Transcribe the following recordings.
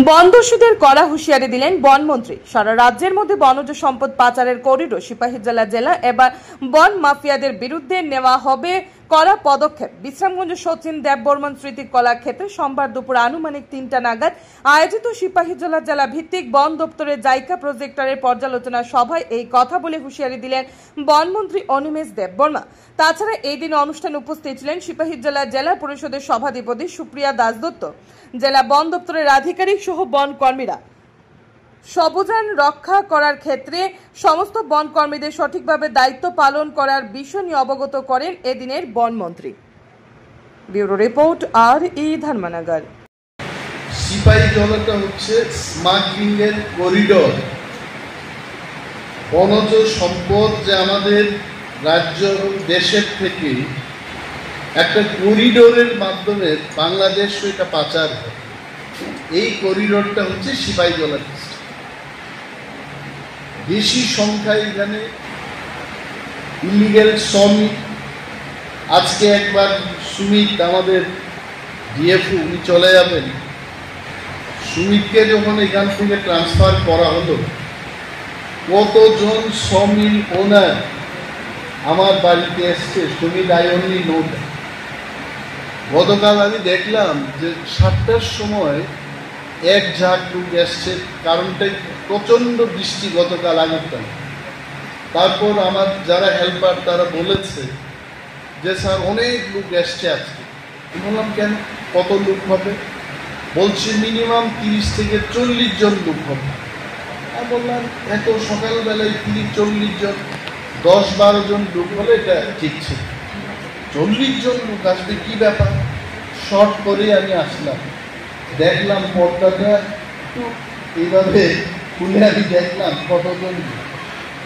বনদস্যুদের কড়া হুঁশিয়ারি দিলেন বনমন্ত্রী। সারা রাজ্যের মধ্যে বনজ সম্পদ পাচারের করিডোর সিপাহীজলা জেলা এবার বন মাফিয়াদের বিরুদ্ধে নেওয়া হবে কড়া পদক্ষেপ। বিশ্রামগঞ্জ সচিন দেববর্মন স্মৃতি কলাক্ষেত্রে সোমবার দুপুর আনুমানিক ৩টা নাগাদ আয়োজিত সিপাহীজলা জেলা ভিত্তিক বন দপ্তরের জাইকা প্রজেক্টরের পর্যালোচনা সভায় এই কথা বলে হুঁশিয়ারি দিলেন বনমন্ত্রী অনিমেষ দেববর্মা। তাছাড়া এই দিন অনুষ্ঠানে উপস্থিত ছিলেন সিপাহীজলা জেলা পরিষদের সভাধিপতি সুপ্রিয়া দাসদত্ত, জেলা বন দপ্তরের আধিকারিক সহ বন কর্মীরা। সবুজায়ন রক্ষা করার ক্ষেত্রে সমস্ত বন কর্মীদের সঠিকভাবে দায়িত্ব পালন করার বিষয় নিয়ে অবগত করেন এদিনের বনমন্ত্রী। Bureau report Dharmanagar. সিপাহীজলাটা হচ্ছে স্মাগলিং এর করিডোর। বনজ সম্পদ যে আমাদের রাজ্য এবং দেশের থেকে একটা করিডোরের মাধ্যমে বাংলাদেশ এটা পাচার হয়। এই করিডোরটা হচ্ছে সিপাহীজলা ডিস্ট্রিক্ট। বেশি সংখ্যায় এখানে ইলিগেল শ্রমিক। আজকে একবার সুমিত আমাদের ডিএফও উনি চলে যাবেন, সুমিতকে যখন এখান থেকে ট্রান্সফার করা হলো, কতজন শ্রমিক ওনার আমার বাড়িতে এসছে। Sumit I only note. গতকাল আমি দেখলাম যে 7টার সময় এক ঝাঁক লোক এসছে, কারণটাই প্রচণ্ড বৃষ্টি গতকাল আগেরটা। তারপর আমার যারা হেল্পার তারা বলেছে যে স্যার অনেক লোক এসছে আজকে। বললাম কেন, কত লোক হবে? বলছে মিনিমাম 30 থেকে 40 জন লোক হবে। আর বললাম এত সকালবেলায় 30-40 জন, 10-12 জন লোক হলে এটা ঠিক ছিল। 40 জন লোক আসবে কি ব্যাপার? শর্ট করে আমি আসলাম, দেখলাম পর্দাটা একটু এইভাবে খুলে আমি দেখলাম কতজন,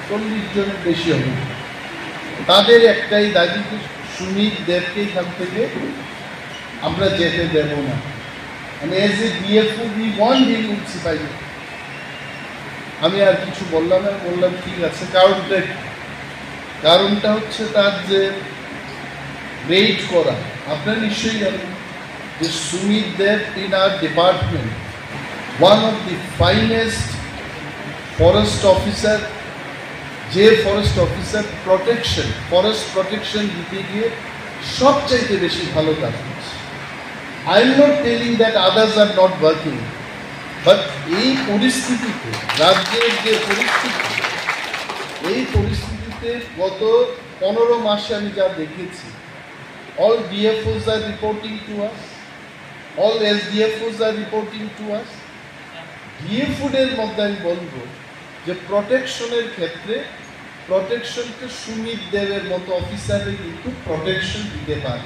40 জনের বেশি হবে। তাদের একটাই দাবি, সুমিত দেবকে এখান থেকে আমরা যেতে দেব না। মানে as a DFO we want him in Sepahijala. আমি আর কিছু বললাম না, বললাম ঠিক আছে। কারণটা হচ্ছে তার যে রেড করা। আপনারা নিশ্চয়ই জানেন যে Sumit Deb in our department one of the finest forest officer. যে ফরেস্ট অফিসার ফরেস্ট প্রটেকশন দিতে গিয়ে সবচাইতে বেশি ভালো কাজ করছে। I am not telling that others are not working, but এই পরিস্থিতিতে, রাজ্যের যে পরিস্থিতি, এই পরিস্থিতিতে গত 15 মাসে আমি যা দেখেছি, all DFOs are reporting to us, all SDFOs are reporting to us. DFO এর মধ্যে আমি বলবো যে প্রটেকশনের ক্ষেত্রে প্রটেকশনকে সুমিত দেবের মতো অফিসারে কিন্তু প্রটেকশন দিতে পারে।